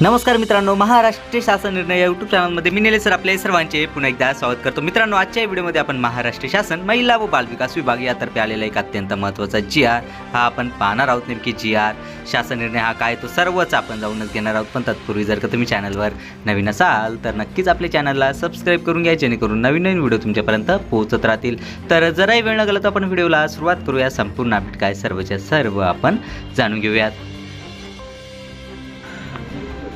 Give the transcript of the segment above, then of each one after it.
नमस्कार मित्रांनो, महाराष्ट्र शासन निर्णय या यूट्यूब चॅनलमध्ये मी निलेश सर आपल्या सर्वांचे पुन्हा एकदा स्वागत करतो। मित्रांनो, आजच्या व्हिडिओमध्ये आपण महाराष्ट्र शासन महिला व बालविकास विभाग यातर्फे आलेला एक अत्यंत महत्त्वाचा GR हा आपण पाहणार आहोत। नेमकी GR शासन निर्णय हा काय तो सर्वच आपण जाऊनच घेणार आहोत। पण तत्पूर्वी जर का तुम्ही चॅनलवर नवीन असाल तर नक्कीच आपल्या चॅनलला सबस्क्राईब करून घ्या, जेणेकरून नवीन व्हिडिओ तुमच्यापर्यंत पोहोचत राहतील। तर जराही वेळ न घालवता आपण व्हिडिओला सुरुवात करूया। संपूर्ण अपडेट काय सर्वच्या सर्व आपण जाणून घेऊयात।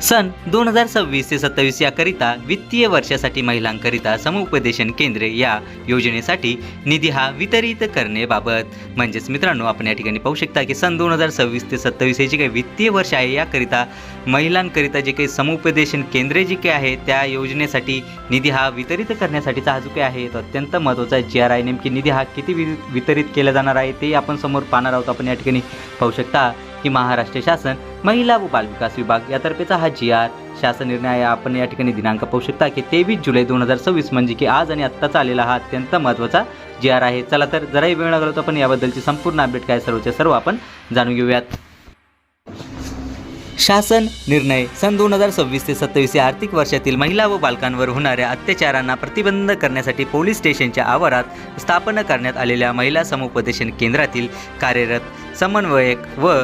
सन 2026 ते 27 याकरिता वित्तीय वर्षासाठी महिलांकरिता समुपदेशन केंद्रे या योजनेसाठी निधी हा वितरित करण्याबाबत म्हणजेच मित्रांनो, आपण या ठिकाणी पाहू शकता की सन 2026 ते 27 हे जे काही वित्तीय वर्ष आहे याकरिता महिलांकरिता जे काही समुपदेशन केंद्रे जी काही आहे त्या योजनेसाठी निधी हा वितरित करण्यासाठीचा हा जो काही आहे तो अत्यंत महत्त्वाचा GR आहे। नेमकी निधी हा किती वितरित केला जाणार आहे ते आपण समोर पाहणार आहोत। आपण या ठिकाणी पाहू शकता की महाराष्ट्र शासन महिला व बालविकास विभाग यातर्फेचा हा GR शासन निर्णय आहे। आपण या ठिकाणी दिनांक पाहू शकता की 23 जुलै 2026 म्हणजे की आज आणि आत्ताचा आलेला हा अत्यंत महत्त्वाचा GR आहे। चला तर जराही वेळ न घालवता आपण याबद्दलची संपूर्ण अपडेट काय सर्वच्या सर्व आपण जाणून घेऊयात। शासन निर्णय सन 2026 ते 27 या आर्थिक वर्षातील महिला व बालकांवर होणाऱ्या अत्याचारांना प्रतिबंध करण्यासाठी पोलीस स्टेशनच्या आवारात स्थापन करण्यात आलेल्या महिला समुपदेशन केंद्रातील कार्यरत समन्वयक व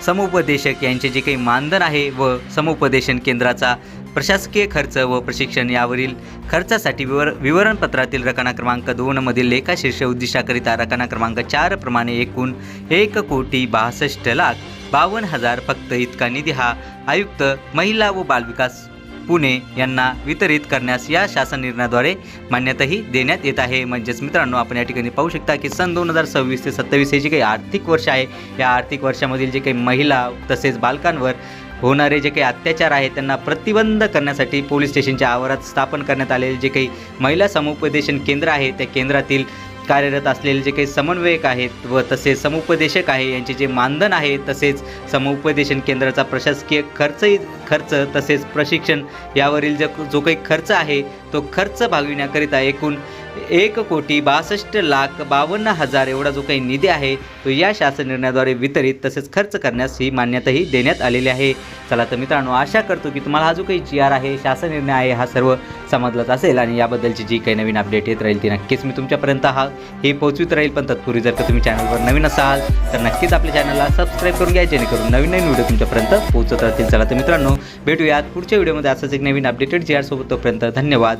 समुपदेशक यांचे जे काही मानधन आहे व समुपदेशन केंद्राचा प्रशासकीय खर्च व प्रशिक्षण यावरील खर्चासाठी विवरणपत्रातील रकाना क्रमांक 2 मधील लेखाशीर्ष उद्दिष्टाकरिता रकाना क्रमांक 4 प्रमाणे एकूण 1,62,52,000 फक्त इतका निधी हा आयुक्त महिला व बालविकास पुणे यांना वितरित करण्यास या शासन निर्णयाद्वारे मान्यताही देण्यात येत आहे। म्हणजेच मित्रांनो, आपण या ठिकाणी पाहू शकता की सन 2026 ते 27 हे जे काही आर्थिक वर्ष आहे या आर्थिक वर्षामधील जे काही महिला तसेच बालकांवर होणारे जे काही अत्याचार आहे त्यांना प्रतिबंध करण्यासाठी पोलीस स्टेशनच्या आवारात स्थापन करण्यात आलेले जे काही महिला समुपदेशन केंद्र आहे त्या केंद्रातील कार्यरत असलेले जे काही समन्वयक आहेत व तसेच समुपदेशक आहे यांचे जे मानधन आहे तसेच समुपदेशन केंद्राचा प्रशासकीय खर्च तसेच प्रशिक्षण यावरील जो काही खर्च आहे तो खर्च भागविण्याकरिता एकूण 1,62,52,000 एवढा जो काही निधी आहे तो या शासन निर्णयाद्वारे वितरित तसेच खर्च करण्यास ही मान्यताही देण्यात आलेली आहे। चला तर मित्रांनो, आशा करतो की तुम्हाला हा जो काही GR आहे शासन निर्णय आहे हा सर्व समजलाच असेल आणि याबद्दलची जी काही नवीन अपडेट येत राहील ती नक्कीच मी तुमच्यापर्यंत हे पोहोचवित राहील। पण तत्पूर्वी जर का तुम्ही चॅनलवर नवीन असाल तर नक्कीच आपल्या चॅनलला सबस्क्राईब करून घ्या, जेणेकरून नवीन व्हिडिओ तुमच्यापर्यंत पोहोचत राहतील। चला तर मित्रांनो, भेटूयात पुढच्या व्हिडिओमध्ये असंच एक नवीन अपडेटेड GR सोबत। तोपर्यंत धन्यवाद।